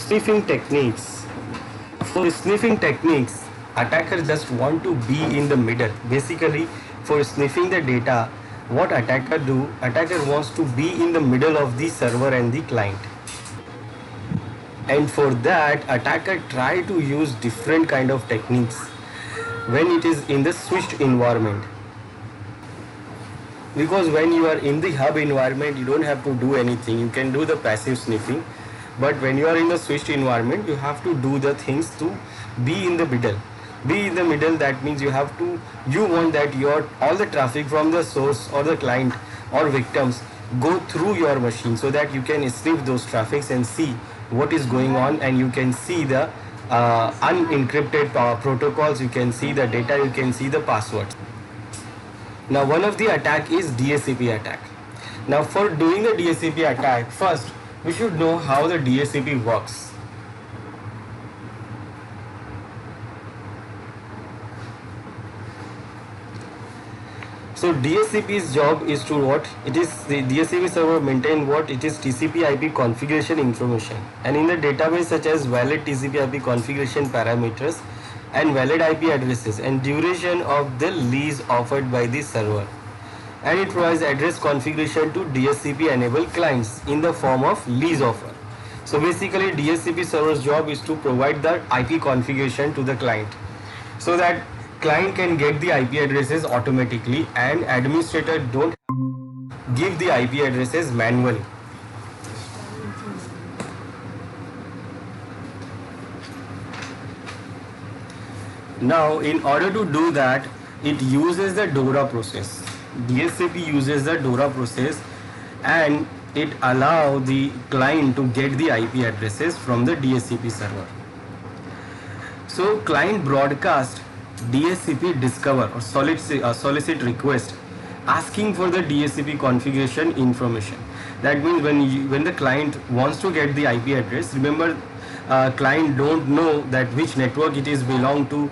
Sniffing techniques. For sniffing techniques, attackers just want to be in the middle. Basically, for sniffing the data, what attacker do? Attacker wants to be in the middle of the server and the client. And for that, attacker try to use different kind of techniques when it is in the switched environment. Because when you are in the hub environment, you don't have to do anything. You can do the passive sniffing. But when you are in the switched environment, you have to do the things to be in the middle. Be in the middle, that means you want that all the traffic from the source or the client or victims go through your machine, so that you can sniff those traffics and see what is going on, and you can see the unencrypted protocols, you can see the data, you can see the passwords. Now one of the attack is DSCP attack. Now for doing the DSCP attack, first we should know how the DSCP works. So DSCP's job is to what? It is the DSCP server maintain what? It is TCP/IP configuration information, and in the database such as valid TCP/IP configuration parameters and valid IP addresses and duration of the lease offered by the server. And it provides address configuration to DSCP enabled clients in the form of lease offer. So basically DSCP server's job is to provide the IP configuration to the client, so that client can get the IP addresses automatically and administrator don't give the IP addresses manually. Now in order to do that, it uses the DORA process. DSCP uses the DORA process, and it allows the client to get the IP addresses from the DSCP server. So client broadcast DSCP discover or solicit request asking for the DSCP configuration information. That means when the client wants to get the IP address, remember client don't know that which network it is belong to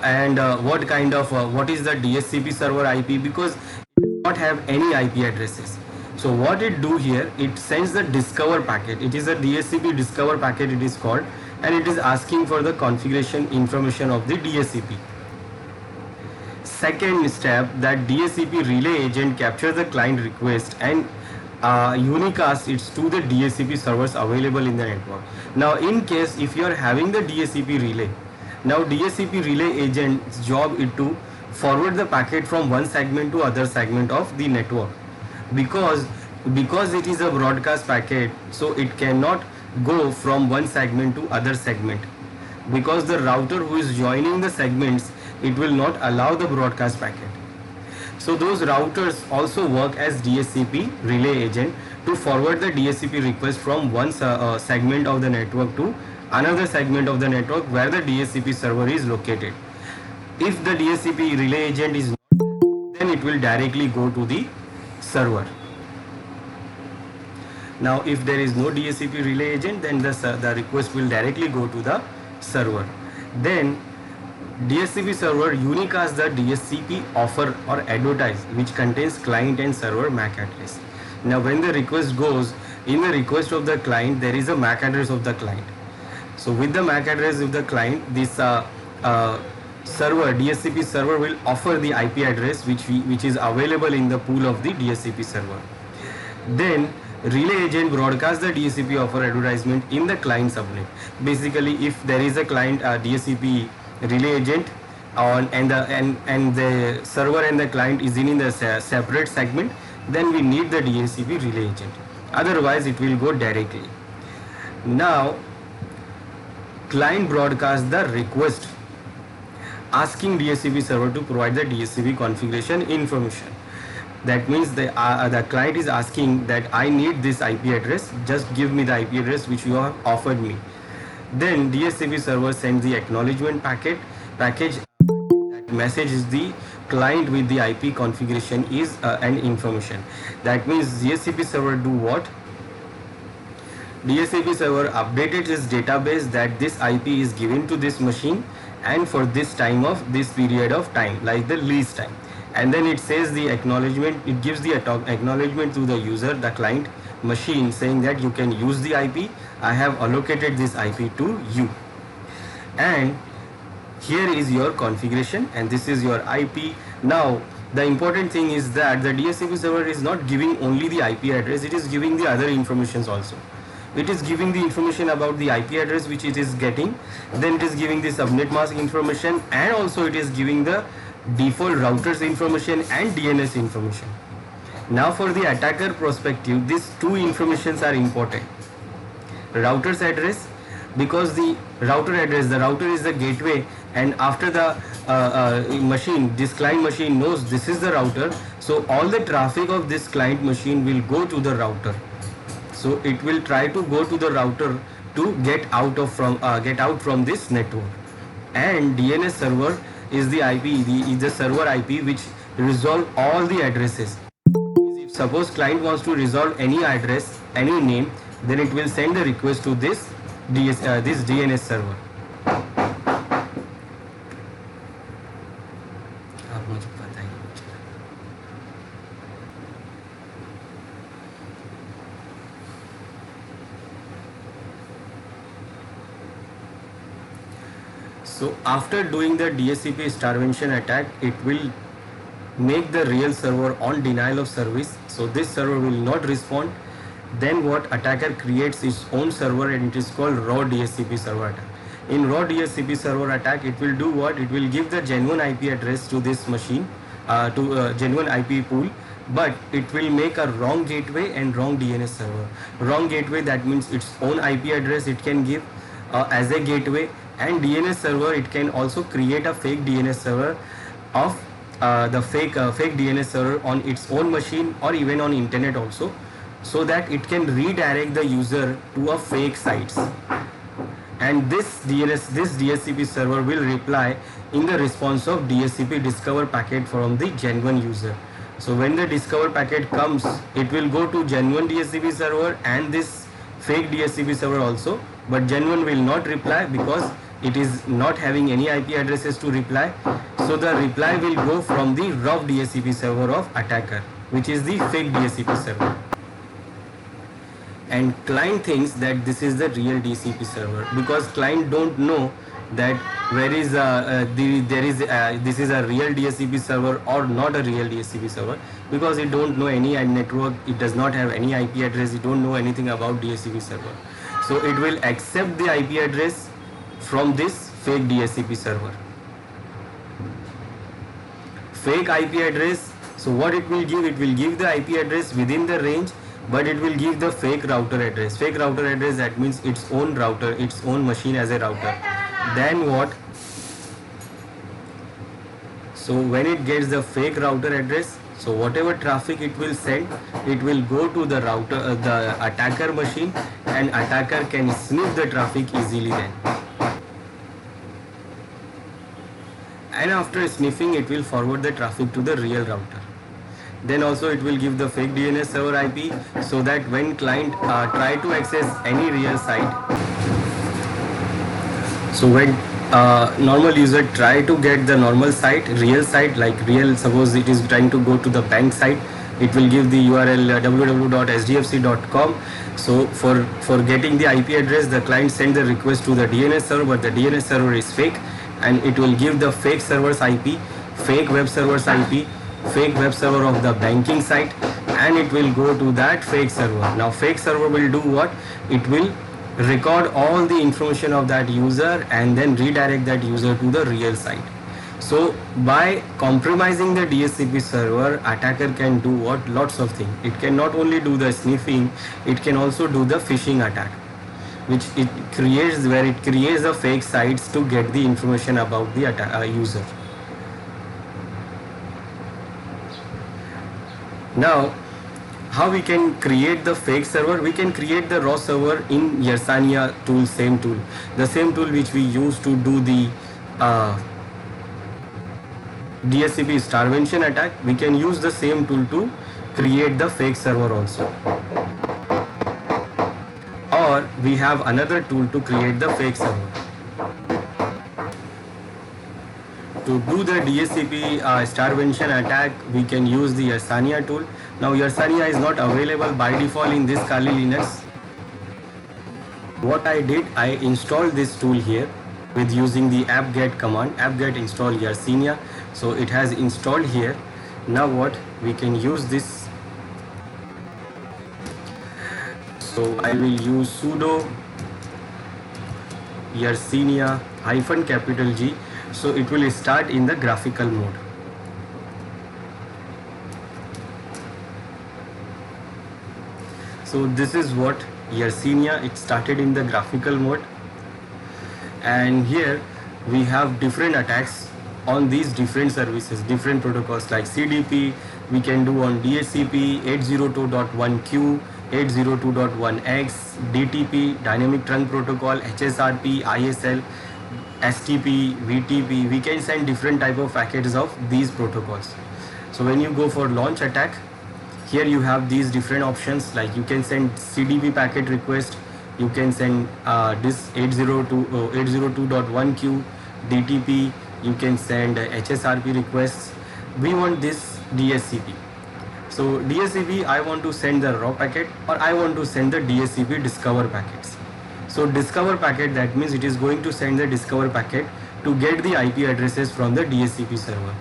and what kind of what is the DSCP server IP, because it does not have any IP addresses. So what it do here, it sends the discover packet. It is a DSCP discover packet it is called, and it is asking for the configuration information of the DSCP. Second step, that DSCP relay agent captures the client request and unicast it to the DSCP servers available in the network. Now in case if you are having the DSCP relay, now DSCP relay agent's job is to forward the packet from one segment to other segment of the network, because it is a broadcast packet, so it cannot go from one segment to other segment, because the router who is joining the segments, it will not allow the broadcast packet. So those routers also work as DSCP relay agent to forward the DSCP request from one segment of the network to another segment of the network where the DSCP server is located. If the DSCP relay agent is not, then it will directly go to the server. Now if there is no DSCP relay agent, then the request will directly go to the server. Then DSCP server unicasts the DSCP offer or advertise, which contains client and server MAC address. Now when the request goes, in the request of the client there is a MAC address of the client. So with the MAC address of the client, this DSCP server will offer the IP address which is available in the pool of the DSCP server. Then relay agent broadcasts the DSCP offer advertisement in the client subnet. Basically, if there is a client DSCP relay agent and the server and the client is in the separate segment, then we need the DSCP relay agent. Otherwise, it will go directly. Now, client broadcasts the request asking DSCP server to provide the DSCP configuration information. That means the client is asking that I need this IP address, just give me the IP address which you have offered me. Then DSCP server sends the acknowledgement package that messages the client with the IP configuration and information. That means DSCP server do what? DSCP server updated its database that this IP is given to this machine and for this time of this period of time, like the lease time. and then it says the acknowledgement, it gives the acknowledgement to the user, the client machine, saying that you can use the IP, I have allocated this IP to you, and here is your configuration and this is your IP. Now the important thing is that the DHCP server is not giving only the IP address, it is giving the other informations also. It is giving the information about the IP address which it is getting, then it is giving the subnet mask information, and also it is giving the default routers information and DNS information. Now for the attacker perspective, these two informations are important. Router's address, because the router address, the router is the gateway, and after the machine, this client machine knows this is the router, so all the traffic of this client machine will go to the router. So it will try to go to the router to get out from this network. And DNS server is the IP, is the server IP which resolve all the addresses. If suppose client wants to resolve any address, any name, then it will send the request to this DNS server. So after doing the DHCP starvation attack, it will make the real server on denial of service. So this server will not respond. Then what, attacker creates its own server, and it is called raw DHCP server attack. In raw DHCP server attack, it will do what? It will give the genuine IP address to this machine, to genuine IP pool, but it will make a wrong gateway and wrong DNS server. Wrong gateway, that means its own IP address it can give as a gateway, and DNS server, it can also create a fake DNS server of the fake DNS server on its own machine or even on internet also, so that it can redirect the user to a fake sites. And this DHCP server will reply in the response of DHCP discover packet from the genuine user. So when the discover packet comes, it will go to genuine DHCP server and this fake DHCP server also, but genuine will not reply because it is not having any IP addresses to reply. So the reply will go from the raw DHCP server of attacker, which is the fake DHCP server. And client thinks that this is the real DHCP server, because client don't know that where is this is a real DHCP server or not a real DHCP server, because it don't know any network, it does not have any IP address, it don't know anything about DHCP server. So it will accept the IP address from this fake DHCP server. Fake IP address, so what it will give? It will give the IP address within the range, but it will give the fake router address. Fake router address, that means its own router, its own machine as a router. Then what? So when it gets the fake router address, so whatever traffic it will send, it will go to the router, the attacker machine, and attacker can sniff the traffic easily then. And after sniffing, it will forward the traffic to the real router. Then also it will give the fake DNS server IP, so that when client try to access any real site, so when normal user try to get the normal site, real site, like real, suppose it is trying to go to the bank site, it will give the URL www.sdfc.com. So for getting the IP address, the client send the request to the DNS server, but the DNS server is fake, and it will give the fake server's IP, fake web server's IP, fake web server of the banking site, and it will go to that fake server. Now fake server will do what? It will record all the information of that user and then redirect that user to the real site. So by compromising the DHCP server, attacker can do what? Lots of things. It can not only do the sniffing, it can also do the phishing attack, which it creates, where it creates the fake sites to get the information about the user. Now, how we can create the fake server? We can create the raw server in Yersania tool, same tool, the same tool which we use to do the DHCP starvation attack. We can use the same tool to create the fake server also. Or we have another tool to create the fake server. To do the DSCP starvation attack, we can use the Yersania tool. Now Yersania is not available by default in this Kali Linux. What I did, I installed this tool here with using the apt-get command, apt-get install Yersania. So it has installed here. Now what, we can use this. So I will use sudo Yersania -G, so it will start in the graphical mode. So this is what Yersania, it started in the graphical mode, and here we have different attacks on these different services, different protocols like CDP, we can do on DHCP 802.1q, 802.1x, DTP, Dynamic Trunk Protocol, HSRP, ISL, STP, VTP. We can send different type of packets of these protocols. So when you go for launch attack, here you have these different options, like you can send CDP packet request, you can send this 802.1q, DTP, you can send HSRP requests. We want this DSCP. So DSCP, I want to send the raw packet, or I want to send the DSCP discover packets. So discover packet, that means it is going to send the discover packet to get the IP addresses from the DSCP server.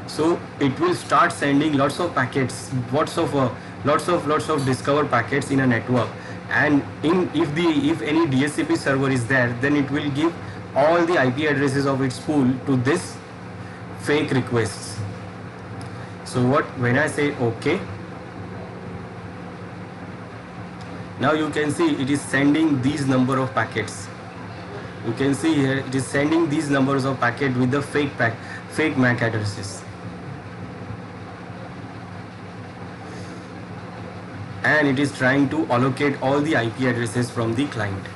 So it will start sending lots of packets, lots of discover packets in a network, and if any DSCP server is there, then it will give all the IP addresses of its pool to this fake requests. So what, when I say OK, now you can see it is sending these number of packets. You can see here it is sending these numbers of packet with the fake MAC addresses, and it is trying to allocate all the IP addresses from the client,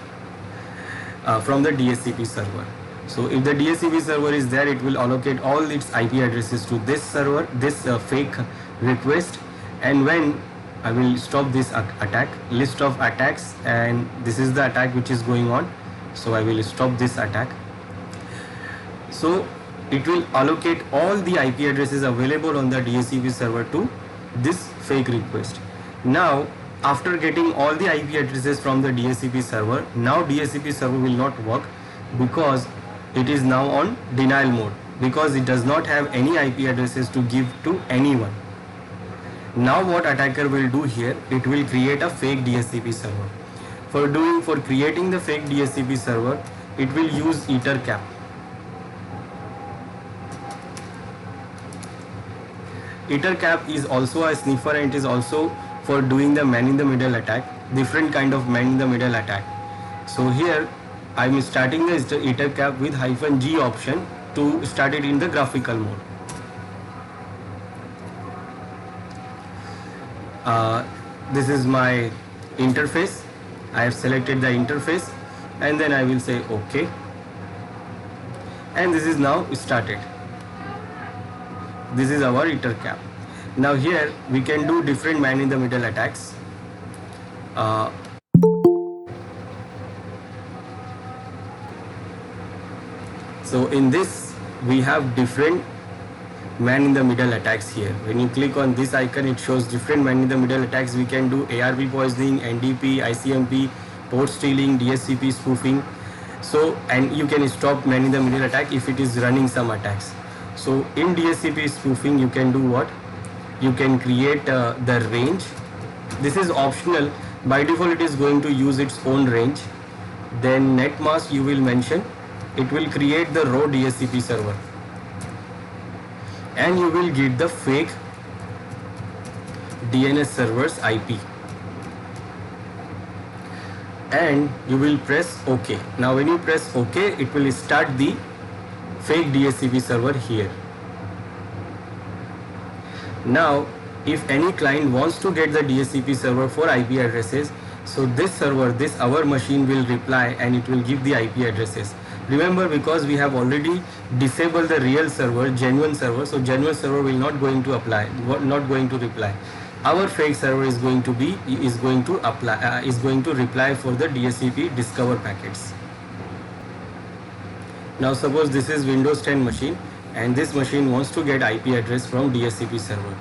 from the DSCP server. So if the DSCP server is there, it will allocate all its IP addresses to this server, this fake request. And when I will stop this attack, list of attacks, and this is the attack which is going on. So I will stop this attack. So it will allocate all the IP addresses available on the DSCP server to this fake request. Now after getting all the IP addresses from the DSCP server, now DSCP server will not work because it is now on denial mode, because it does not have any IP addresses to give to anyone. Now what attacker will do here, it will create a fake DSCP server. For creating the fake DSCP server, it will use EtherCap. EtherCap is also a sniffer, and it is also for doing the man in the middle attack, different kind of man in the middle attack. So here I am starting the EtherCap with -G option to start it in the graphical mode. This is my interface. I have selected the interface, and then I will say OK, and this is now started. This is our EtherCap. Now here we can do different man in the middle attacks. So in this we have different man in the middle attacks here. When you click on this icon, it shows different man in the middle attacks. We can do ARP poisoning, NDP, ICMP, port stealing, DSCP spoofing. So, and you can stop man in the middle attack if it is running some attacks. So in DSCP spoofing, you can do what? You can create the range. This is optional. By default, it is going to use its own range. Then net mask you will mention. It will create the raw DSCP server, and you will get the fake DNS server's IP, and you will press OK. Now when you press OK, it will start the fake DSCP server here. Now if any client wants to get the DSCP server for IP addresses, so this server, this our machine will reply, and it will give the IP addresses. Remember, because we have already disabled the real server, genuine server, so genuine server will not going to reply. Our fake server is going to reply for the DSCP discover packets. Now suppose this is Windows 10 machine, and this machine wants to get IP address from DHCP server.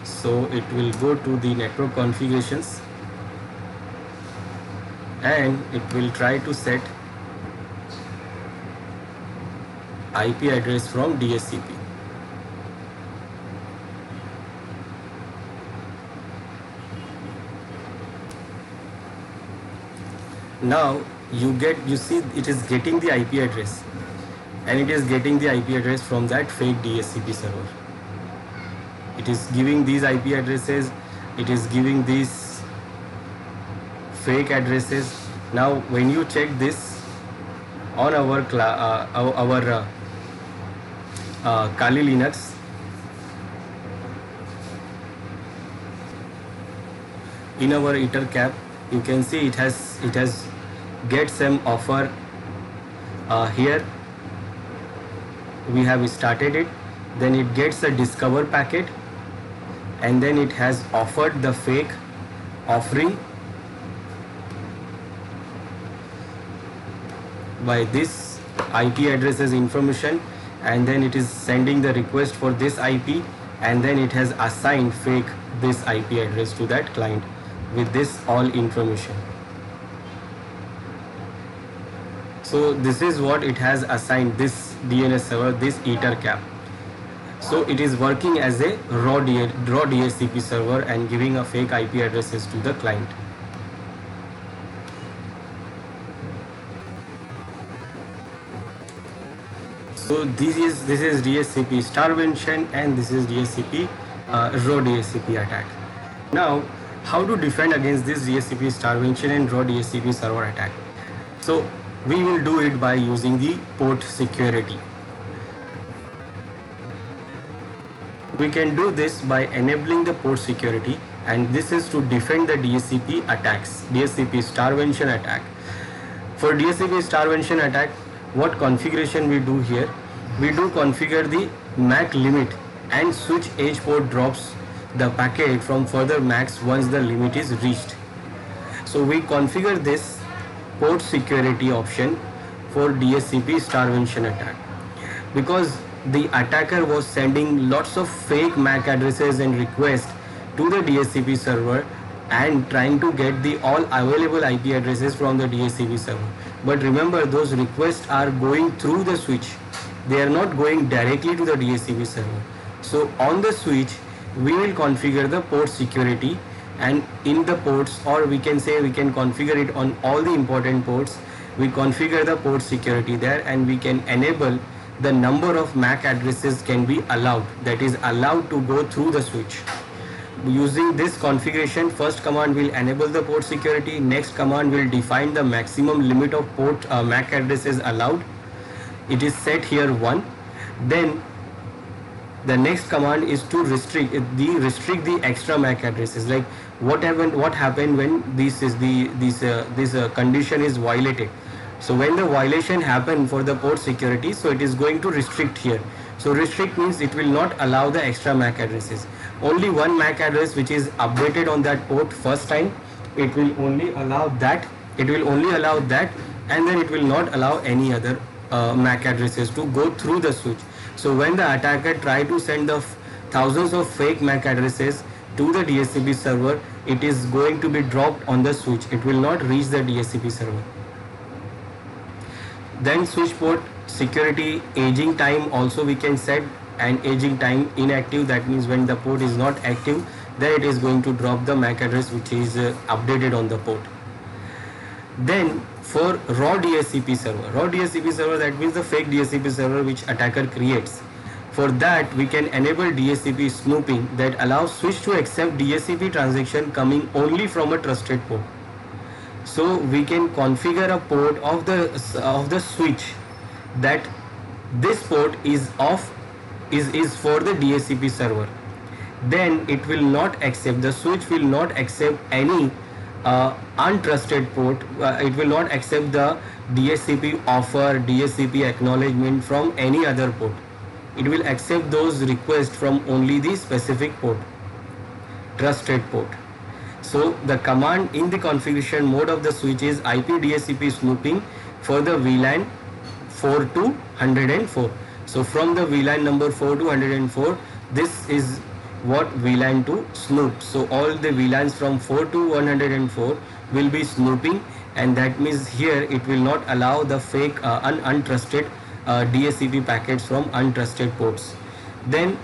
So it will go to the network configurations and it will try to set IP address from DHCP. Now you see it is getting the IP address, and it is getting the IP address from that fake DHCP server. It is giving these IP addresses, it is giving these fake addresses. Now when you check this on our Kali Linux, in our ettercap, you can see it has get some offer. Here we have started it, then it gets a discover packet, and then it has offered the fake offering by this IP addresses information, and then it is sending the request for this IP, and then it has assigned fake this IP address to that client with this all information. So this is what it has assigned, this DNS server, this ettercap. So it is working as a raw DHCP server and giving a fake IP addresses to the client. So this is DHCP starvation, and this is DHCP raw DHCP attack. Now, how to defend against this DHCP starvation and raw DHCP server attack? So we will do it by using the port security. We can do this by enabling the port security, and this is to defend the DHCP attacks, DHCP starvation attack. For DHCP starvation attack, what configuration we do here? We do configure the MAC limit, and switch edge port drops the packet from further MACs once the limit is reached. So we configure this port security option for DHCP starvation attack, because the attacker was sending lots of fake MAC addresses and requests to the DHCP server and trying to get the all available IP addresses from the DHCP server. But remember, those requests are going through the switch. They are not going directly to the DHCP server. So on the switch, we will configure the port security, and in the ports, or we can say we can configure it on all the important ports. We configure the port security there, and we can enable the number of MAC addresses can be allowed, that is allowed to go through the switch. Using this configuration, first command will enable the port security, next command will define the maximum limit of port MAC addresses allowed. It is set here 1. Then the next command is to restrict the extra MAC addresses, like what happened when this condition is violated. So when the violation happened for the port security, so it is going to restrict here. So restrict means it will not allow the extra MAC addresses. Only one MAC address which is updated on that port first time, it will only allow that. It will only allow that, and then it will not allow any other MAC addresses to go through the switch. So when the attacker try to send the thousands of fake MAC addresses to the DHCP server, it is going to be dropped on the switch. It will not reach the DHCP server. Then switch port security aging time also we can set, and aging time inactive, that means when the port is not active, then it is going to drop the MAC address which is updated on the port. Then for raw DHCP server, that means the fake DHCP server which attacker creates. For that, we can enable DHCP snooping that allows switch to accept DHCP transaction coming only from a trusted port. So we can configure a port of the switch that this port is for the DHCP server. Then it will not accept, the switch will not accept any untrusted port. It will not accept the DHCP offer, DHCP acknowledgement from any other port. It will accept those requests from only the specific port, trusted port. So the command in the configuration mode of the switch is IP DHCP snooping for the VLAN 4 to 104. So from the VLAN number 4 to 104, this is what VLAN to snoop. So all the VLANs from 4 to 104 will be snooping, and that means here it will not allow the fake untrusted DHCP packets from untrusted ports. Then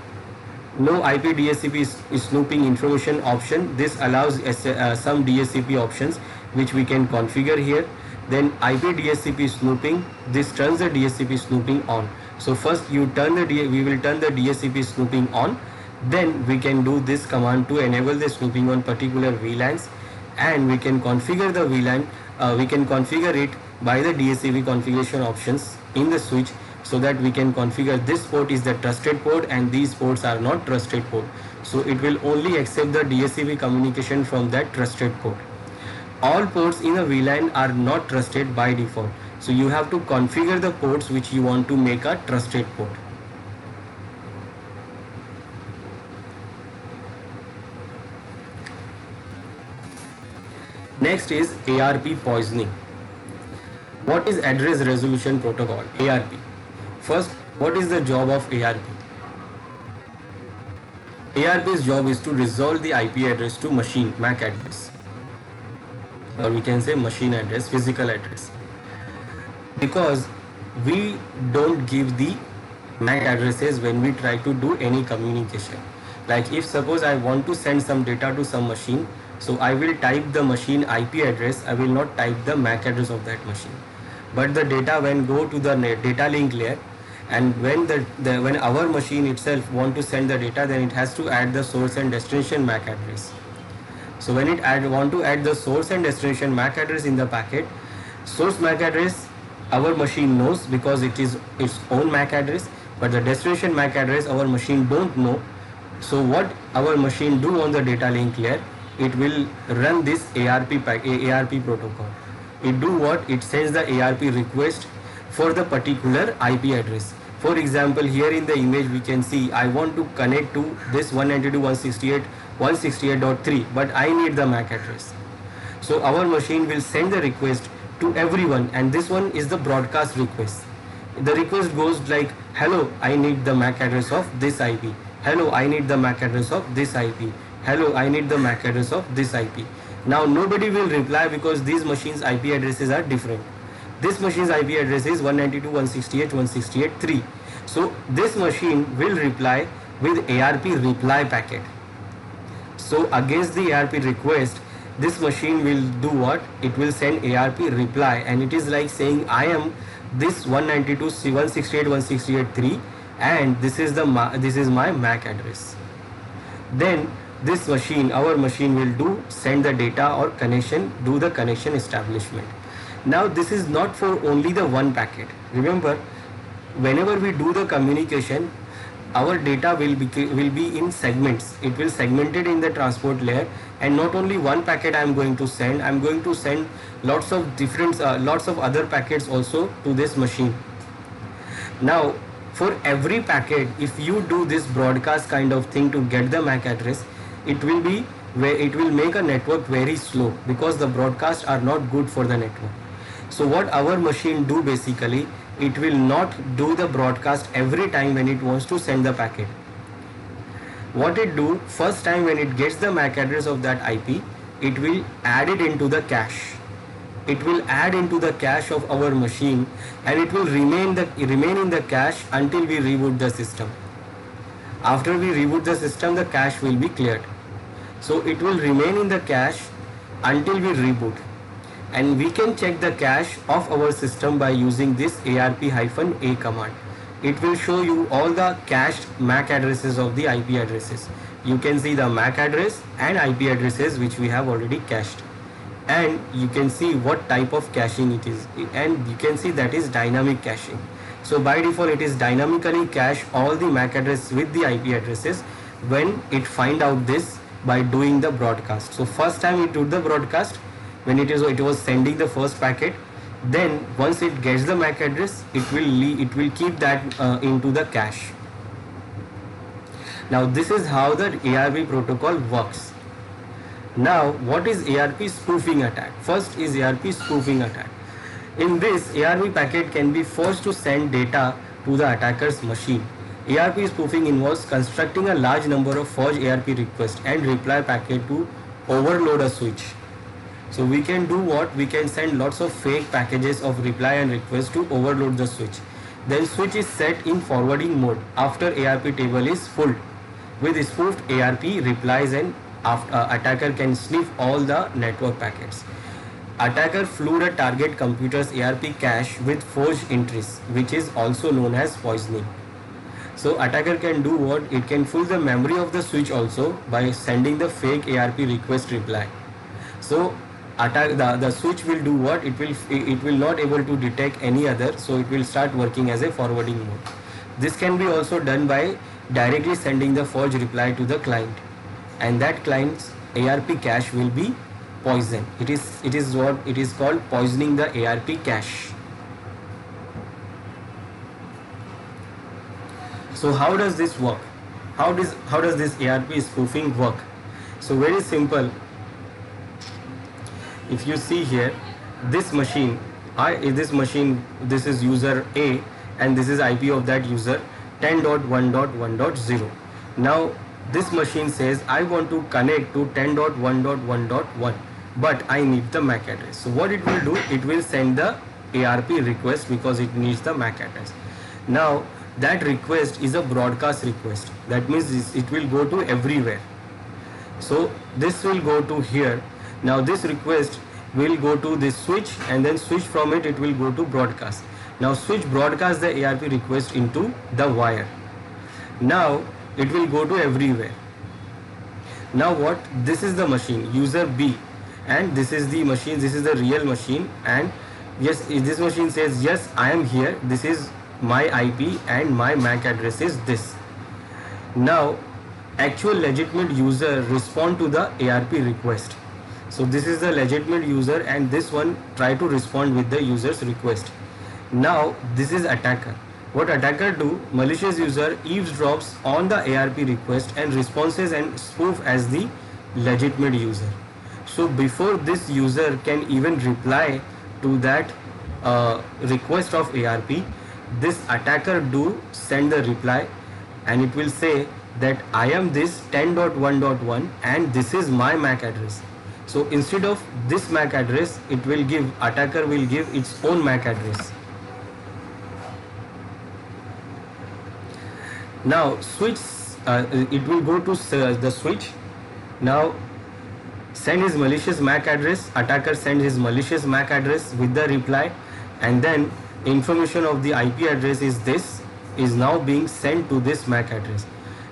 no IP DHCP is snooping information option. This allows some DHCP options which we can configure here. Then IP DHCP snooping, this turns the DHCP snooping on. So first you turn we will turn the DHCP snooping on, then we can do this command to enable the snooping on particular VLANs, and we can configure the VLAN, we can configure it by the DHCP configuration options in the switch, so that we can configure this port is the trusted port and these ports are not trusted port. So it will only accept the DHCP communication from that trusted port. All ports in a VLAN are not trusted by default. So you have to configure the ports which you want to make a trusted port. Next is ARP poisoning. What is address resolution protocol? ARP. First, what is the job of ARP? ARP's job is to resolve the IP address to machine MAC address, or we can say machine address, physical address, because we don't give the MAC addresses when we try to do any communication. Like if suppose I want to send some data to some machine, so I will type the machine IP address, I will not type the MAC address of that machine. But the data when go to the data link layer, and when when our machine itself want to send the data, then it has to add the source and destination MAC address. So when it want to add the source and destination MAC address in the packet, source MAC address our machine knows because it is its own MAC address, but the destination MAC address our machine don't know. So what our machine do on the data link layer, it will run this ARP protocol. It do what? It sends the ARP request for the particular IP address. For example, here in the image we can see I want to connect to this 192.168.168.3, but I need the MAC address. So our machine will send the request to everyone, and this one is the broadcast request. The request goes like, hello, I need the MAC address of this IP. Hello, I need the MAC address of this IP. Hello, I need the MAC address of this IP. Now nobody will reply because these machines IP addresses are different. This machine's IP address is 192.168.168.3. So this machine will reply with ARP reply packet. So against the ARP request, this machine will do what? It will send ARP reply, and it is like saying I am this 192.168.168.3, and this is my MAC address. Then this machine, our machine will send the data or connection, do the connection establishment. Now this is not for only the one packet. Remember, whenever we do the communication, our data will be in segments. It will segmented in the transport layer, and not only one packet I am going to send. I am going to send lots of other packets also to this machine. Now for every packet, if you do this broadcast kind of thing to get the MAC address, it will make a network very slow, because the broadcasts are not good for the network. So what our machine do basically, it will not do the broadcast every time when it wants to send the packet. What it do, first time when it gets the MAC address of that IP, it will add it into the cache. It will add into the cache of our machine, and it will remain in the cache until we reboot the system. After we reboot the system, the cache will be cleared. So it will remain in the cache until we reboot, and we can check the cache of our system by using this ARP-A command. It will show you all the cached MAC addresses of the IP addresses. You can see the MAC address and IP addresses which we have already cached, and you can see what type of caching it is, and you can see that is dynamic caching. So by default it is dynamically cache all the MAC address with the IP addresses when it find out this by doing the broadcast. So first time it did the broadcast when it was sending the first packet. Then once it gets the MAC address, it will keep that into the cache. Now this is how the ARP protocol works. Now what is ARP spoofing attack? First is ARP spoofing attack. In this, ARP packet can be forced to send data to to the attacker's machine. ARP spoofing involves constructing a large number of forged ARP requests and reply packet to overload a switch. So we can do what? We can send lots of fake packages of reply and request to overload the switch. Then switch is set in forwarding mode after ARP table is full. With spoofed ARP replies and attacker can sniff all the network packets. Attacker flood a target computer's ARP cache with forged entries, which is also known as poisoning. So attacker can do what? It can fool the memory of the switch also by sending the fake ARP request reply. So the switch will do what? It will not able to detect any other, so it will start working as a forwarding mode. This can be also done by directly sending the forged reply to the client, and that client's ARP cache will be poisoned. It is what it is called, poisoning the ARP cache. So how does this work? How does this ARP spoofing work? So very simple. If you see here, this machine, this is user A, and this is IP of that user 10.1.1.0. Now this machine says I want to connect to 10.1.1.1, but I need the MAC address. So what it will do? It will send the ARP request because it needs the MAC address. Now that request is a broadcast request. That means it will go to everywhere. So this will go to here. Now this request will go to this switch, and then switch from it will go to broadcast. Now switch broadcast the ARP request into the wire. Now it will go to everywhere. Now what? This is the machine, user B, and this is the machine, this is the real machine, and yes, this machine says yes, I am here, this is my IP and my MAC address is this. Now actual legitimate user respond to the ARP request. So this is the legitimate user, and this one try to respond with the user's request. Now this is attacker. What attacker do? Malicious user eavesdrops on the ARP request and responses and spoof as the legitimate user. So before this user can even reply to that request of ARP, this attacker do send the reply, and it will say that I am this 10.1.1 and this is my MAC address. So instead of this MAC address, attacker will give its own MAC address. Now switch, it will go to the switch. Now send his malicious MAC address. Attacker sends his malicious MAC address with the reply, and then information of the IP address is now being sent to this MAC address.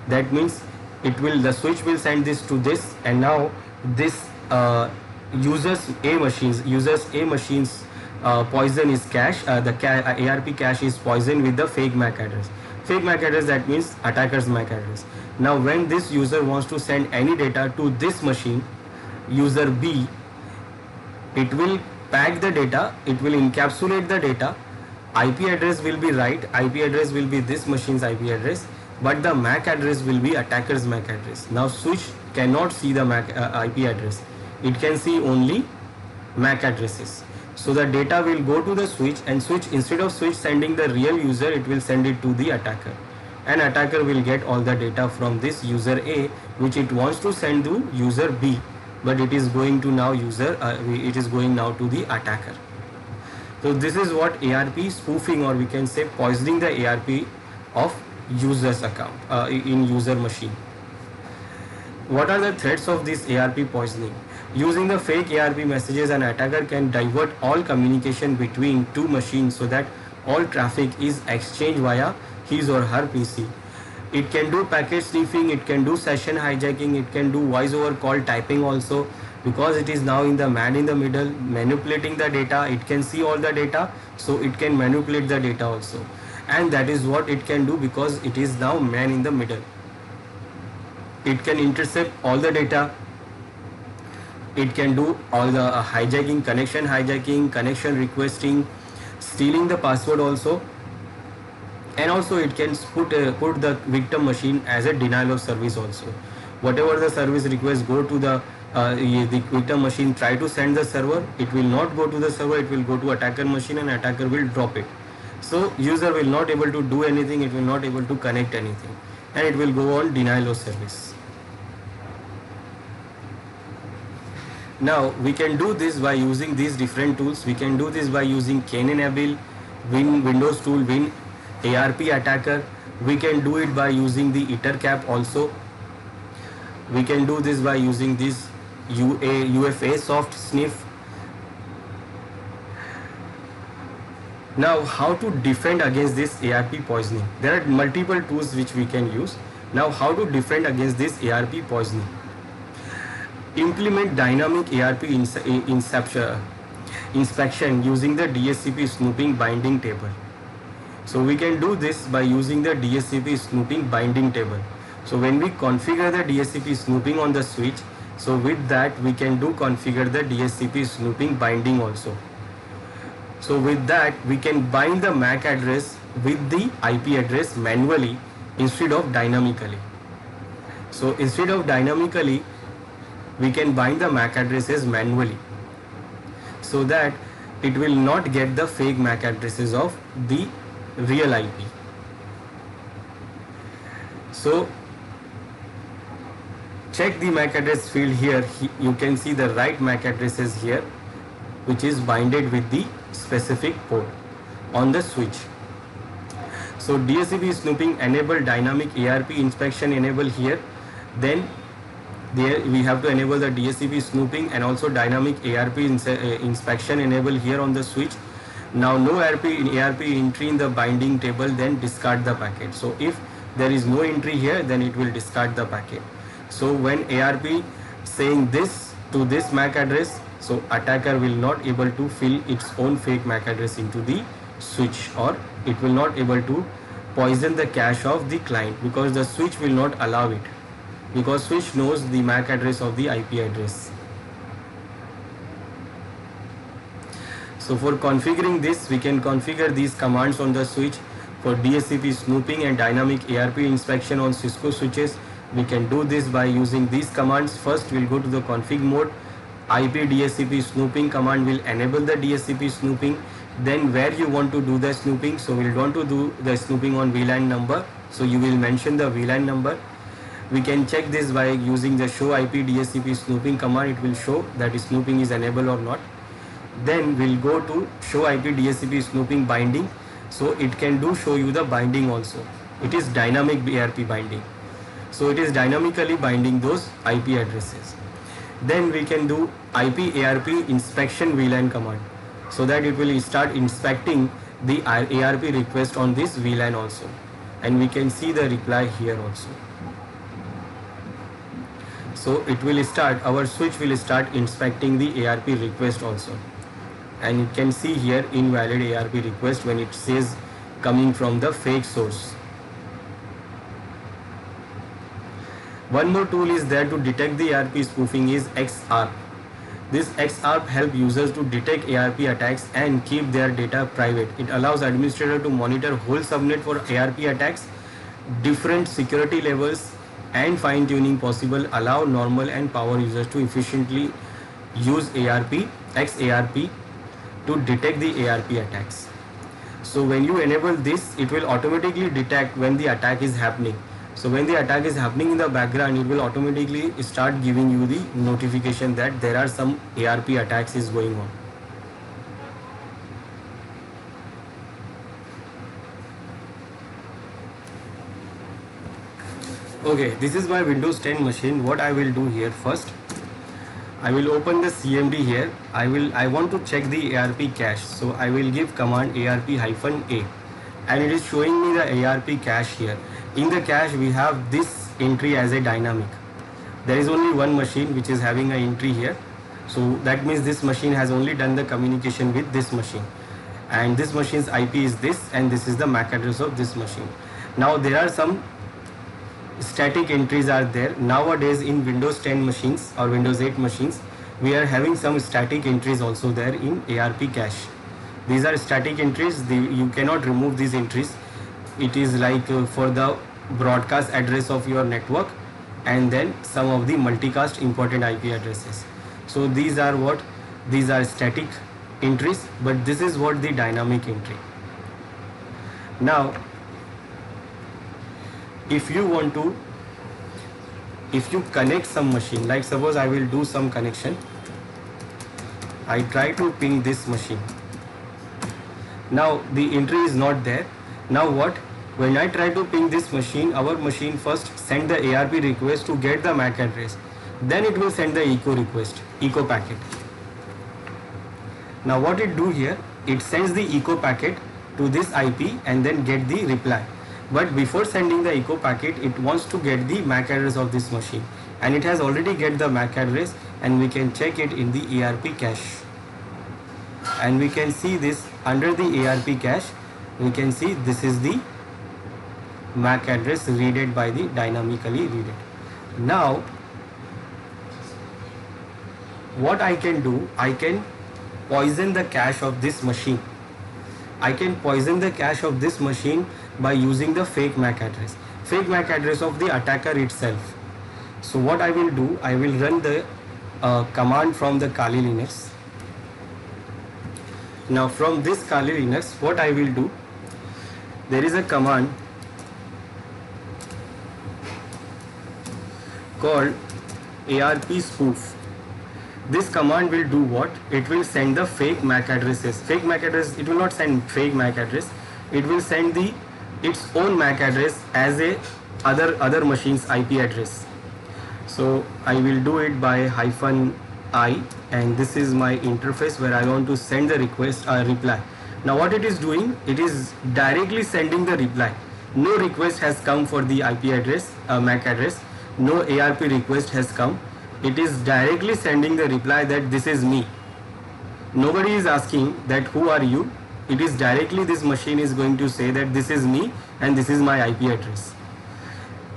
That means the switch will send this to this, and now this users A machines poison is cache. The ARP cache is poisoned with the fake MAC address. Fake MAC address, that means attacker's MAC address. Now when this user wants to send any data to this machine, user B, it will pack the data, it will encapsulate the data. IP address will be right, IP address will be this machine's IP address, but the MAC address will be attacker's MAC address. Now switch cannot see the IP address, it can see only MAC addresses. So the data will go to the switch, and switch, instead of switch sending the real user, it will send it to the attacker, and attacker will get all the data from this user A, which it wants to send to user B, but it is going to now it is going now to the attacker. So this is what ARP spoofing, or we can say poisoning the ARP of user's account in user machine. What are the threats of this ARP poisoning? Using the fake ARP messages, an attacker can divert all communication between two machines so that all traffic is exchanged via his or her PC. It can do packet sniffing, it can do session hijacking, it can do voice over call typing also, because it is now in the man in the middle manipulating the data. It can see all the data, so it can manipulate the data also, and that is what it can do because it is now man in the middle. It can intercept all the data, it can do all the hijacking, connection requesting, stealing the password also, and also it can put the victim machine as a denial of service also. Whatever the service request go to the victim machine, try to send the server, it will not go to the server, it will go to attacker machine, and attacker will drop it. So user will not able to do anything, it will not able to connect anything, and it will go on denial of service. Now we can do this by using these different tools. We can do this by using Knabil, Windows tool, Win ARP attacker. We can do it by using the EtherCap also. We can do this by using this UFA soft sniff. Now how to defend against this ARP poisoning? There are multiple tools which we can use. Now how to defend against this ARP poisoning? Implement dynamic ARP inspection using the DHCP snooping binding table. So we can do this by using the DHCP snooping binding table. So when we configure the DHCP snooping on the switch, so with that we can do configure the DHCP snooping binding also. So with that we can bind the MAC address with the IP address manually instead of dynamically. So instead of dynamically, we can bind the MAC addresses manually, so that it will not get the fake MAC addresses of the real IP. So check the MAC address field here. You can see the right MAC addresses here, which is binded with the specific port on the switch. So DHCP snooping enable dynamic ARP inspection enable here. Then there we have to enable the DHCP snooping and also dynamic ARP inspection enable here on the switch. Now no ARP entry in the binding table, then discard the packet. So if there is no entry here, then it will discard the packet. So when ARP saying this to this MAC address, so attacker will not able to fill its own fake MAC address into the switch, or it will not able to poison the cache of the client, because the switch will not allow it, because switch knows the MAC address of the IP address. So for configuring this, we can configure these commands on the switch. For DHCP snooping and dynamic ARP inspection on Cisco switches, we can do this by using these commands. First we'll go to the config mode. IP DHCP snooping command will enable the DHCP snooping. Then where you want to do the snooping, so we'll want to do the snooping on VLAN number, so you will mention the VLAN number. We can check this by using the show IP DHCP snooping command. It will show that snooping is enabled or not. Then we'll go to show IP DHCP snooping binding. So it can do show you the binding also. It is dynamic ARP binding. So it is dynamically binding those IP addresses. Then we can do IP ARP inspection VLAN command, so that it will start inspecting the ARP request on this VLAN also. And we can see the reply here also. So it will start, our switch will start inspecting the ARP request also. And you can see here invalid ARP request when it says coming from the fake source. One more tool is there to detect the ARP spoofing is XARP. This XARP helps users to detect ARP attacks and keep their data private. It allows administrator to monitor whole subnet for ARP attacks, different security levels and fine tuning possible, allow normal and power users to efficiently use XARP to detect the ARP attacks. So when you enable this, it will automatically detect when the attack is happening. So when the attack is happening in the background, it will automatically start giving you the notification that there are some ARP attacks is going on. Okay, this is my Windows 10 machine. What I will do here first, I will open the CMD here. I want to check the ARP cache. So I will give command ARP-A and it is showing me the ARP cache here. In the cache we have this entry as a dynamic. There is only one machine which is having an entry here. So that means this machine has only done the communication with this machine. And this machine's IP is this, and this is the MAC address of this machine. Now there are some static entries are there. Nowadays in Windows 10 machines or Windows 8 machines, we are having some static entries also there in ARP cache. These are static entries. You cannot remove these entries. It is like for the broadcast address of your network and then some of the multicast important IP addresses. So these are what? These are static entries, but this is what the dynamic entry. Now if you want to, if you connect some machine, like suppose I will do some connection, I try to ping this machine. Now the entry is not there. Now what? When I try to ping this machine, our machine first send the ARP request to get the MAC address. Then it will send the echo request, echo packet. Now what it do here? It sends the echo packet to this IP and then get the reply. But before sending the echo packet, it wants to get the MAC address of this machine, and it has already get the MAC address, and we can check it in the ARP cache. And we can see this under the ARP cache. We can see this is the MAC address readed by the dynamically read it. Now what I can do, I can poison the cache of this machine. I can poison the cache of this machine by using the fake MAC address, fake MAC address of the attacker itself. So what I will do, I will run the command from the Kali Linux. Now from this Kali Linux, what I will do, there is a command called ARP spoof. This command will do what? It will send the fake MAC addresses. Fake MAC address, it will not send fake MAC address. It will send its own MAC address as a other machine's IP address. So I will do it by -i, and this is my interface where I want to send the request reply. Now what it is doing? It is directly sending the reply. No request has come for the IP address, MAC address. No ARP request has come. It is directly sending the reply that this is me. Nobody is asking that who are you. It is directly, this machine is going to say that this is me and this is my IP address.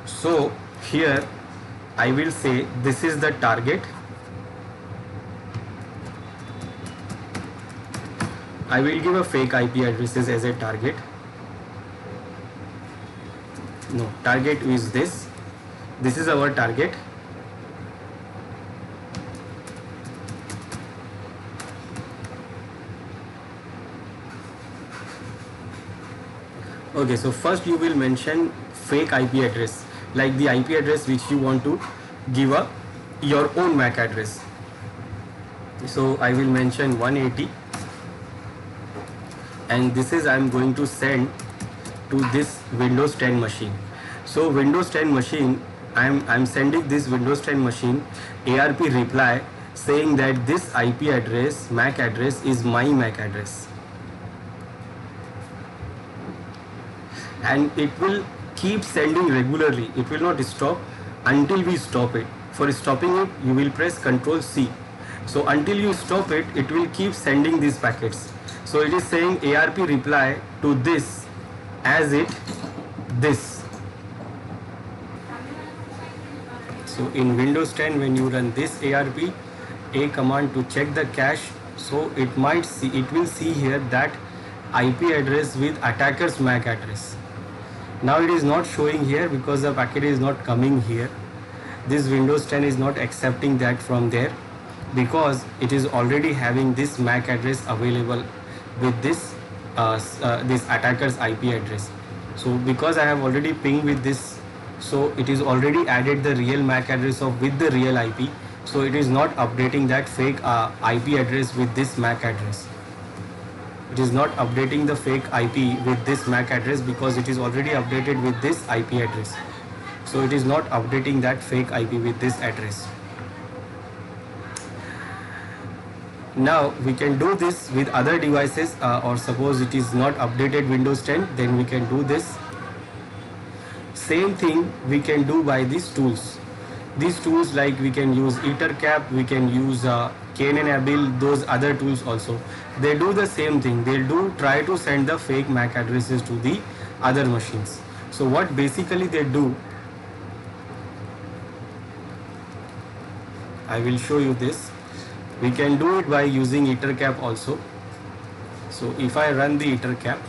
So here I will say this is the target. I will give a fake IP addresses as a target. No, target is this. This is our target. Okay, so first you will mention fake IP address, like the IP address which you want to give your own MAC address. So I will mention 180, and this is I am going to send to this Windows 10 machine. So Windows 10 machine, I'm sending this Windows 10 machine ARP reply saying that this IP address, MAC address is my MAC address. And it will keep sending regularly. It will not stop until we stop it. For stopping it, you will press Ctrl C. So until you stop it, it will keep sending these packets. So it is saying ARP reply to this as this. So in Windows 10, when you run this ARP a command to check the cache, so it will see here that IP address with attacker's MAC address. Now it is not showing here because the packet is not coming here. This Windows 10 is not accepting that from there because it is already having this MAC address available with this attacker's IP address. So because I have already pinged with this, so it is already added the real MAC address with the real IP. So it is not updating that fake IP address with this MAC address. It is not updating the fake IP with this MAC address because it is already updated with this IP address. So it is not updating that fake IP with this address. Now we can do this with other devices, or suppose it is not updated Windows 10, then we can do this. Same thing we can do by these tools. These tools, like we can use EtherCap, we can use Knabil, those other tools also. They do the same thing. They do try to send the fake MAC addresses to the other machines. So what basically they do, I will show you this. We can do it by using EtherCap also. So if I run the EtherCap,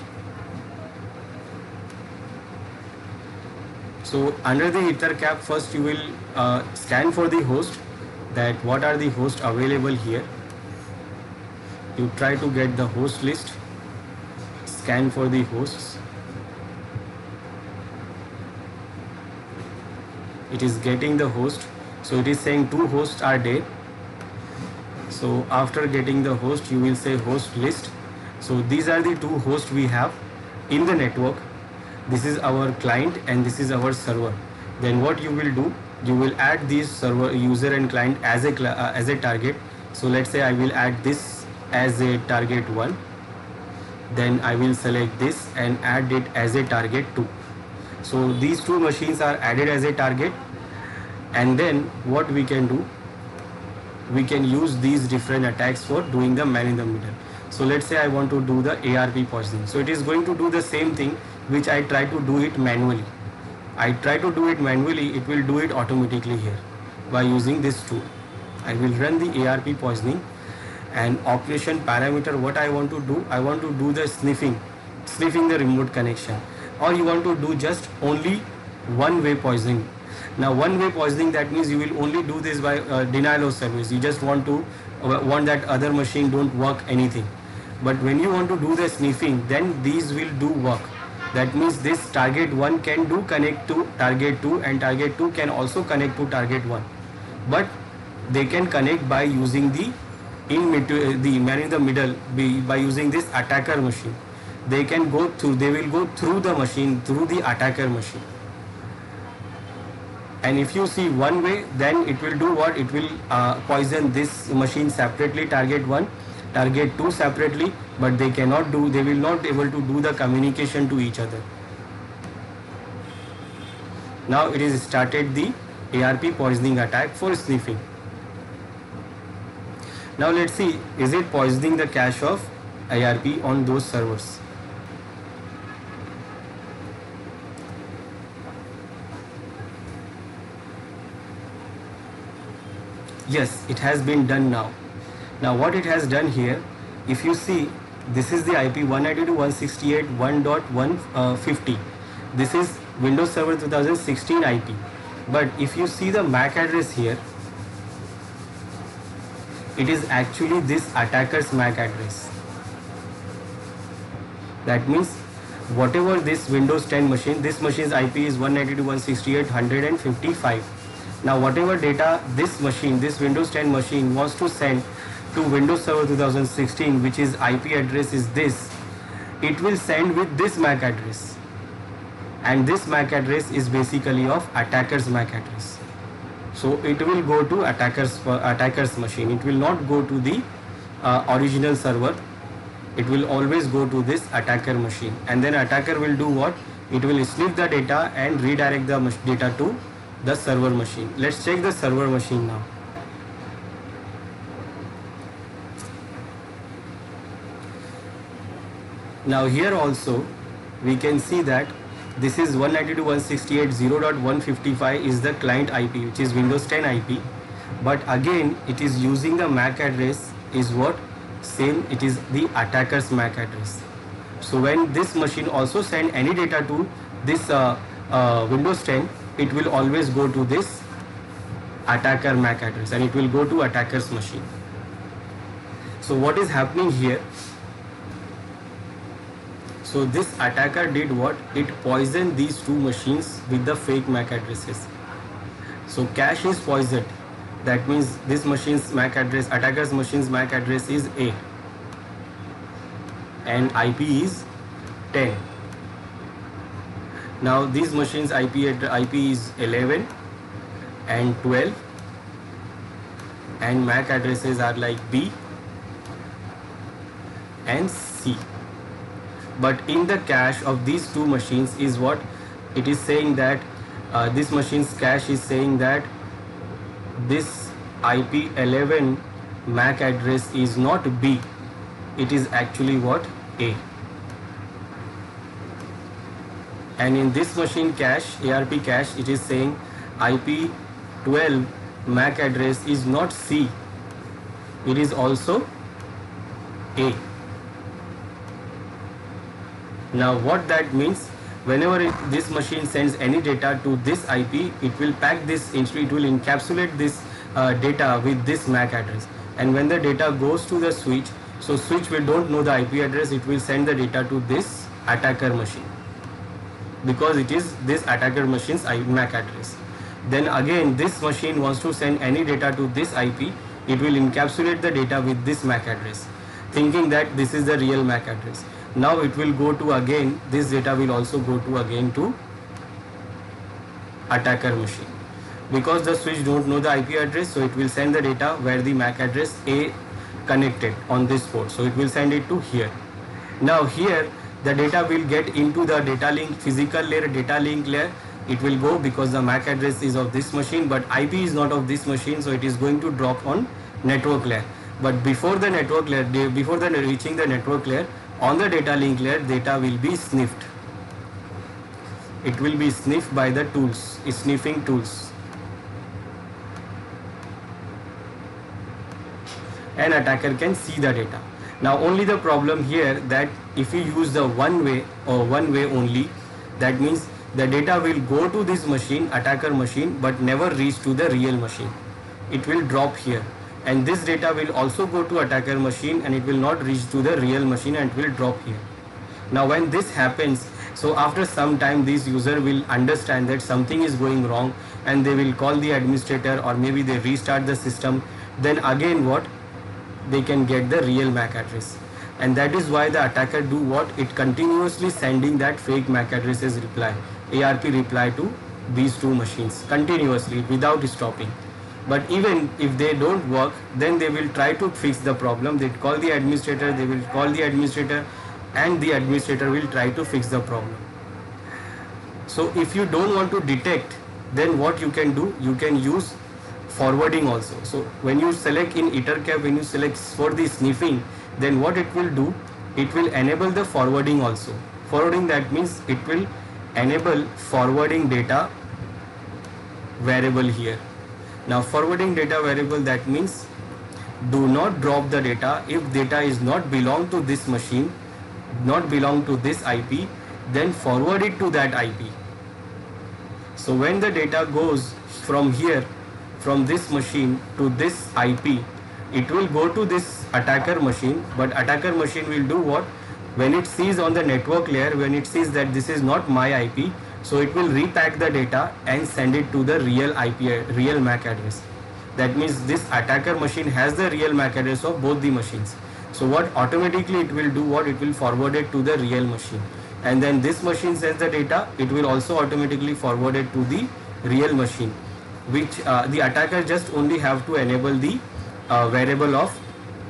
so under the EtherCap, first you will scan for the host, that what are the hosts available here. You try to get the host list, scan for the hosts. it is getting the host. So it is saying 2 hosts are there. So after getting the host, you will say host list. So these are the 2 hosts we have in the network. This is our client and this is our server. Then what you will do, you will add these server, user and client as a target. So let's say I will add this as a target 1. Then I will select this and add it as a target 2. So these 2 machines are added as a target, and then what we can do, we can use these different attacks for doing the man in the middle. So let's say I want to do the ARP poisoning. So it is going to do the same thing which I try to do it manually. I try to do it manually, it will do it automatically here by using this tool. I will run the ARP poisoning, and operation parameter, what I want to do, I want to do the sniffing the remote connection, or you want to do just only one-way poisoning. Now one-way poisoning, that means you will only do this by denial of service. You just want to want that other machine don't work anything. But when you want to do the sniffing, then these will do work. That means this target 1 can do connect to target 2, and target 2 can also connect to target 1. But they can connect by using the man in the middle, by using this attacker machine. They will go through the machine, through the attacker machine. And if you see one way, then it will do what? It will poison this machine separately, target 1, target 2 separately, but they will not be able to do the communication to each other. Now it is started the ARP poisoning attack for sniffing. Now let's see, is it poisoning the cache of ARP on those servers? Yes, it has been done now. Now what it has done here, if you see, this is the IP 192.168.1.150. This is Windows Server 2016 IP. But if you see the MAC address here, it is actually this attacker's MAC address. That means whatever this Windows 10 machine, this machine's IP is 192.168.155. Now whatever data this Windows 10 machine wants to send to Windows Server 2016, which is IP address is this, it will send with this MAC address. And this MAC address is basically of attacker's MAC address. So it will go to attacker's machine. It will not go to the original server. It will always go to this attacker machine. And then attacker will do what? It will sniff the data and redirect the data to the server machine. Let's check the server machine now. Now here also we can see that this is 192.168.0.155 is the client IP, which is Windows 10 IP. But again it is using the MAC address is what? Same, it is the attacker's MAC address. So when this machine also send any data to this Windows 10, it will always go to this attacker MAC address and it will go to attacker's machine. So what is happening here? So this attacker did what? It poisoned these 2 machines with the fake MAC addresses. So cache is poisoned. That means this machine's MAC address, attacker's machine's MAC address is A and IP is 10. Now these machines IP is 11 and 12, and MAC addresses are like B and C. But in the cache of these 2 machines is what? It is saying that this machine's cache is saying that this IP 11 MAC address is not B, it is actually what? A. And in this machine cache, ARP cache, it is saying IP 12 MAC address is not C, it is also A. Now what that means, whenever this machine sends any data to this IP, it will pack this, it will encapsulate this data with this MAC address. And when the data goes to the switch, so switch don't know the IP address, it will send the data to this attacker machine, because it is this attacker machine's MAC address. Then again this machine wants to send any data to this IP, it will encapsulate the data with this MAC address, thinking that this is the real MAC address. Now it will go to again, this data will also go to again to attacker machine. Because the switch don't know the IP address, so it will send the data where the MAC address A connected on this port. So it will send it to here. Now here the data will get into the data link physical layer, data link layer. It will go because the MAC address is of this machine, but IP is not of this machine, so it is going to drop on network layer. But before the network layer, before the reaching the network layer, on the data link layer, data will be sniffed. It will be sniffed by the tools, sniffing tools. An attacker can see the data. Now only the problem here that if you use the one way or one way only, that means the data will go to this machine, attacker machine, but never reach to the real machine. It will drop here, and this data will also go to attacker machine and it will not reach to the real machine and it will drop here. Now when this happens, so after some time this user will understand that something is going wrong and they will call the administrator, or maybe they restart the system. Then again what? They can get the real MAC address. And that is why the attacker do what? It continuously sending that fake MAC addresses reply, ARP reply to these two machines continuously without stopping. But even if they don't work, then they will try to fix the problem. They call the administrator, they will call the administrator, and the administrator will try to fix the problem. So if you don't want to detect, then what you can do? You can use forwarding also. So when you select in EtherCAP, when you select for the sniffing, then what it will do? It will enable the forwarding also. Forwarding, that means it will enable forwarding data variable here. Now forwarding data variable, that means do not drop the data if data is not belong to this machine, not belong to this IP, then forward it to that IP. So when the data goes from here, from this machine to this IP, it will go to this attacker machine, but attacker machine will do what? When it sees on the network layer, when it sees that this is not my IP, so it will repack the data and send it to the real IP, real MAC address. That means this attacker machine has the real MAC address of both the machines. So what automatically it will do? What? It will forward it to the real machine, and then this machine sends the data. It will also automatically forward it to the real machine, which the attacker just only have to enable the variable of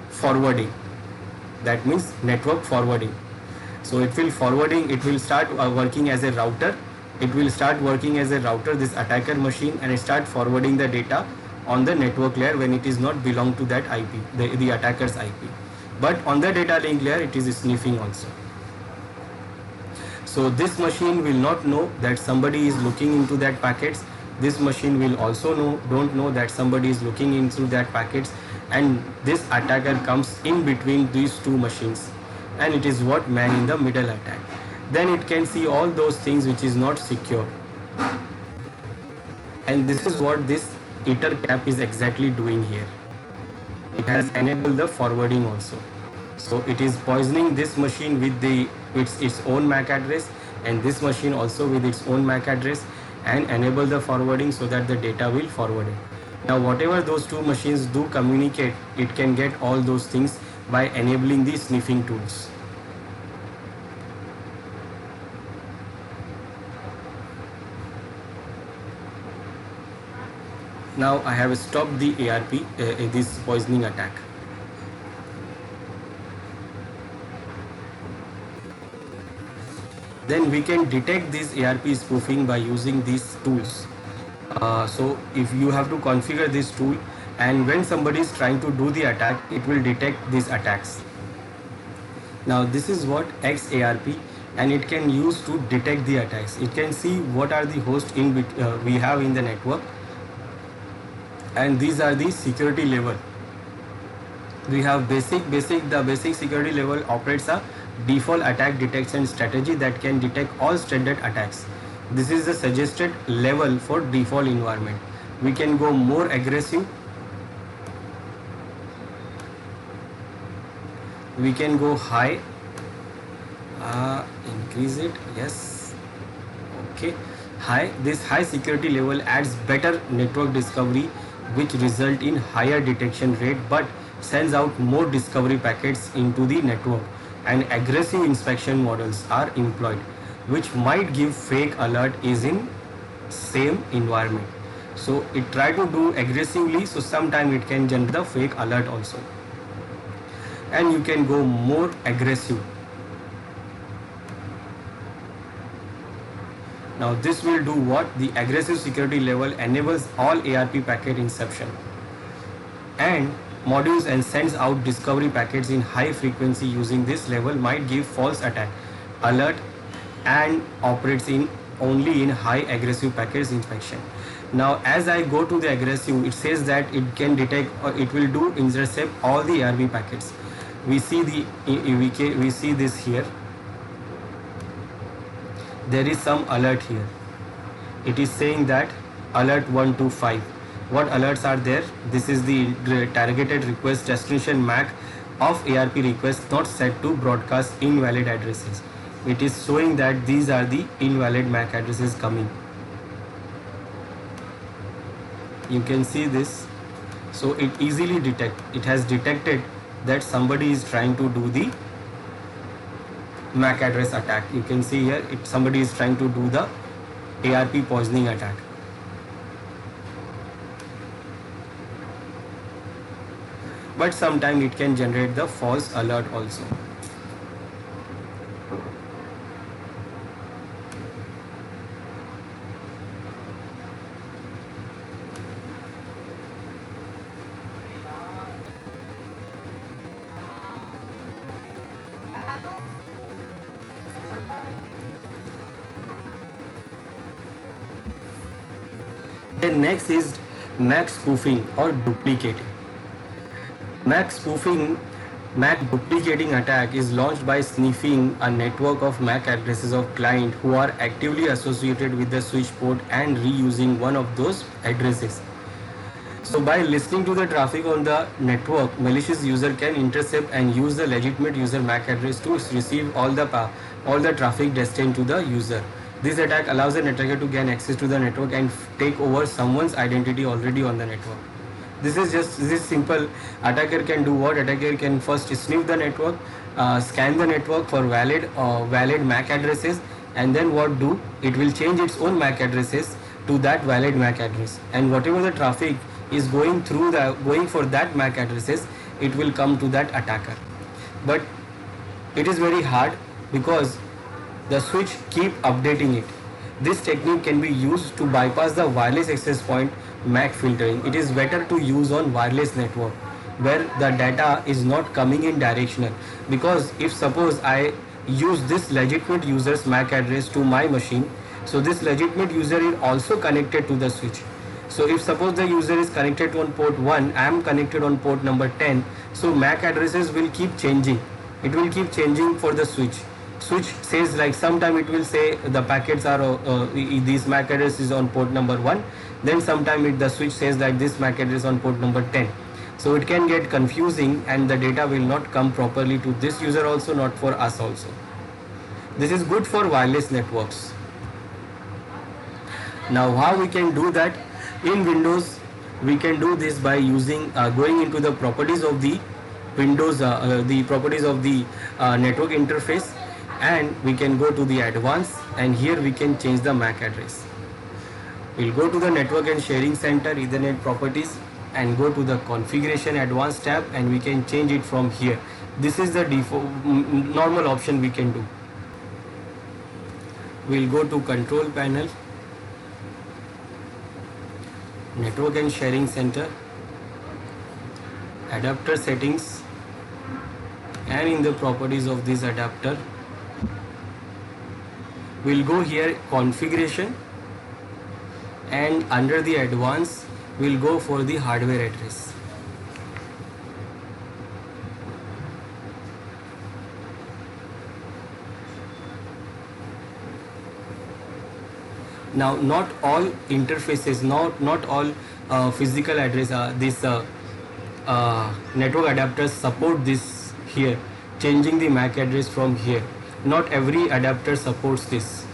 forwarding. That means network forwarding. So it will forwarding, it will start working as a router. It will start working as a router, this attacker machine, and it start forwarding the data on the network layer when it is not belong to that IP, the attacker's IP. But on the data link layer, it is sniffing also. So this machine will not know that somebody is looking into that packets. This machine will also don't know that somebody is looking into that packets, and this attacker comes in between these two machines, and it is what? Man in the middle attack. Then it can see all those things which is not secure, and this is what this EtherCAP is exactly doing here. It has enabled the forwarding also. So it is poisoning this machine with its own MAC address, and this machine also with its own MAC address, and enable the forwarding so that the data will forward it. Now whatever those two machines do communicate, it can get all those things by enabling the sniffing tools. Now I have stopped the ARP, this poisoning attack. Then we can detect this ARP spoofing by using these tools. So if you have to configure this tool, and when somebody is trying to do the attack, it will detect these attacks. Now this is what XARP, and it can use to detect the attacks. It can see what are the hosts we have in the network, and these are the security level. We have the basic security level operates a default attack detection strategy that can detect all standard attacks. This is the suggested level for default environment. We can go more aggressive. We can go high, increase it, yes, okay, This high security level adds better network discovery, which result in higher detection rate, but sends out more discovery packets into the network, and aggressive inspection models are employed, which might give fake alert is in same environment. So it try to do aggressively, so sometime it can generate the fake alert also, and you can go more aggressive. Now this will do what? The aggressive security level enables all ARP packet inception and modules and sends out discovery packets in high frequency. Using this level might give false attack alert and operates in only in high aggressive packets inspection. Now as I go to the aggressive, it says that it can detect or it will do intercept all the ARP packets. We see we see this here. There is some alert here. It is saying that alert 125. What alerts are there? This is the targeted request destination MAC of ARP request not set to broadcast invalid addresses. It is showing that these are the invalid MAC addresses coming. You can see this. So it easily it has detected that somebody is trying to do the MAC address attack. You can see here somebody is trying to do the ARP poisoning attack. But sometimes it can generate the false alert also. Then next is MAC spoofing or duplicating. MAC spoofing, MAC duplicating attack is launched by sniffing a network of MAC addresses of client who are actively associated with the switch port and reusing one of those addresses. So by listening to the traffic on the network, malicious user can intercept and use the legitimate user MAC address to receive all the traffic destined to the user. This attack allows the attacker to gain access to the network and take over someone's identity already on the network. This is simple. Attacker can do what? Attacker can first sniff the network, scan the network for valid MAC addresses, and then what do? It will change its own MAC addresses to that valid MAC address, and whatever the traffic is going for that MAC addresses, it will come to that attacker. But it is very hard because the switch keep updating it. This technique can be used to bypass the wireless access point MAC filtering. It is better to use on wireless network where the data is not coming in directional, because if suppose I use this legitimate user's MAC address to my machine, so this legitimate user is also connected to the switch. So if suppose the user is connected on port 1, I am connected on port number 10, so MAC addresses will keep changing. It will keep changing for the switch. Switch says like sometime it will say the packets are this MAC address is on port number 1, then sometime the switch says that this MAC address on port number 10. So it can get confusing and the data will not come properly to this user also, not for us also. This is good for wireless networks. Now how we can do that? In Windows we can do this by using going into the properties of the Windows, the properties of the network interface, and we can go to the advanced, and here we can change the MAC address. We'll go to the network and sharing center Ethernet properties and go to the configuration advanced tab, and we can change it from here. This is the default normal option we can do. We'll go to control panel, network and sharing center, adapter settings, and in the properties of this adapter we'll go here configuration, and under the advanced we'll go for the hardware address. Now not all interfaces, not all physical address network adapters support this here, changing the MAC address from here. Not every adapter supports this.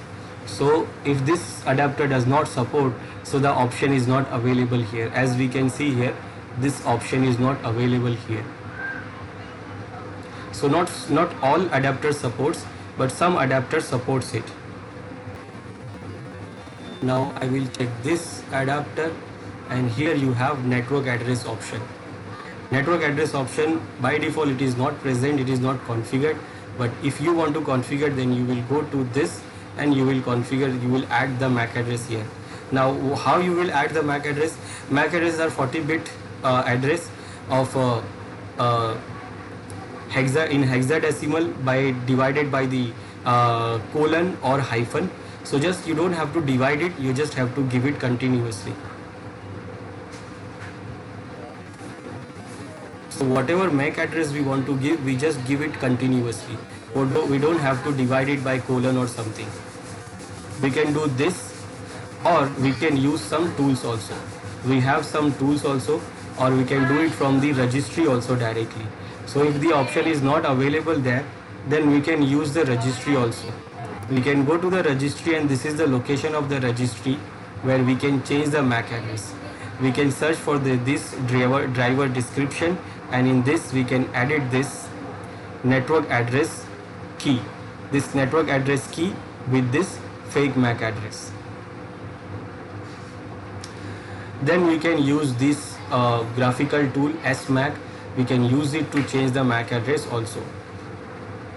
So if this adapter does not support, so the option is not available here. As we can see here, this option is not available here. So not all adapter supports, but some adapter supports it. Now I will check this adapter, and here you have network address option. Network address option, by default it is not present, it is not configured, but if you want to configure, then you will go to this and you will configure, you will add the MAC address here. Now how you will add the MAC address? MAC address are 40-bit address of hexadecimal by divided by the colon or hyphen. So just you don't have to divide it, you just have to give it continuously. So whatever MAC address we want to give, we just give it continuously. We don't have to divide it by colon or something. We can do this, or we can use some tools also. We have some tools also, or we can do it from the registry also directly. So if the option is not available there, then we can use the registry also. We can go to the registry, and this is the location of the registry where we can change the MAC address. We can search for this driver description, and in this we can edit this network address key, this network address key with this fake MAC address. Then we can use this graphical tool SMAC. We can use it to change the MAC address also.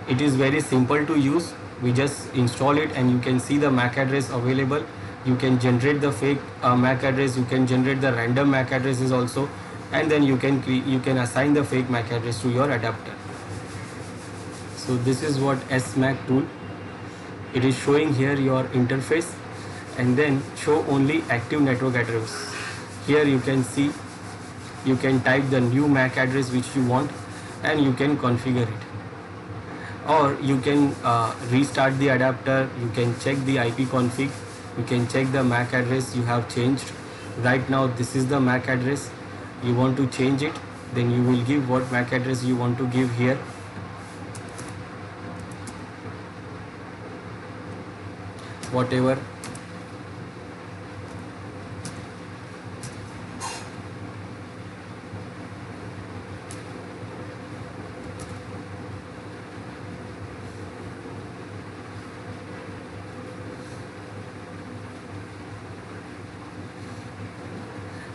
It is very simple to use. We just install it, and you can see the MAC address available. You can generate the fake MAC address, you can generate the random MAC addresses also, and then you can assign the fake MAC address to your adapter. So this is what SMAC tool. It is showing here your interface, and then show only active network address. Here you can see, you can type the new MAC address which you want, and you can configure it. Or you can restart the adapter, you can check the IP config, you can check the MAC address you have changed. Right now this is the MAC address. You want to change it, then you will give what MAC address you want to give here. Whatever.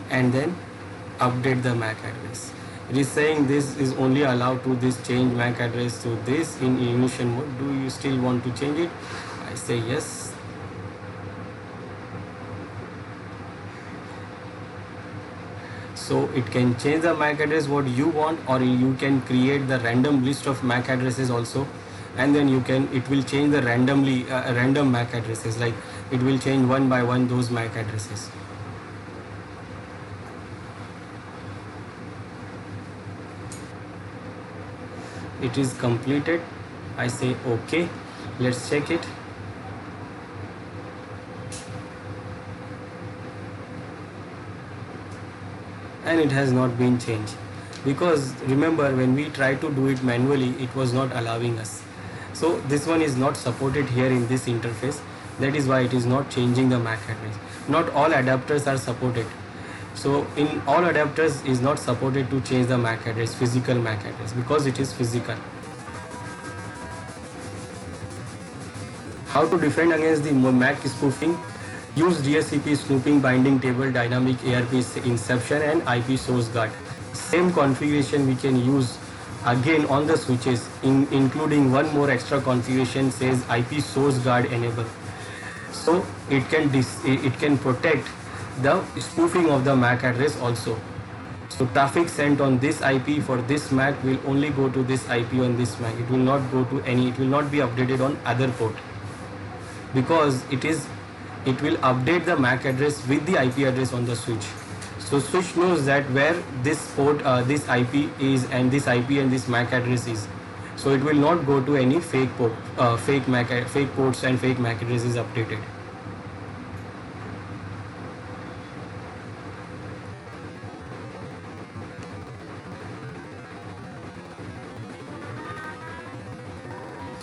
And then update the MAC address. It is saying this is only allowed to this change MAC address to this in ignition mode. Do you still want to change it? I say yes. So it can change the MAC address what you want, or you can create the random list of MAC addresses also, and then it will change the random MAC addresses, like it will change one by one those MAC addresses. It is completed. I say okay. Let's check it. And it has not been changed, because remember, when we try to do it manually, it was not allowing us. So this one is not supported here in this interface. That is why it is not changing the MAC address. Not all adapters are supported. So in all adapters is not supported to change the MAC address, physical MAC address, because it is physical. How to defend against the MAC spoofing? Use DHCP snooping binding table, dynamic ARP inception, and IP source guard. Same configuration we can use again on the switches, including one more extra configuration says IP source guard enable. So it can protect the spoofing of the MAC address also. So traffic sent on this IP for this MAC will only go to this IP on this MAC. It will not go to any, it will not be updated on other port, because it will update the MAC address with the IP address on the switch. So switch knows that where this port, this IP is, and this IP and this MAC address is. So it will not go to any fake port, fake ports and fake MAC addresses updated.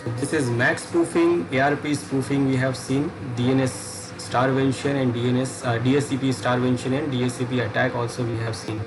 This is MAC spoofing, ARP spoofing we have seen, DNS starvention and DSCP starvention and DSCP attack also we have seen.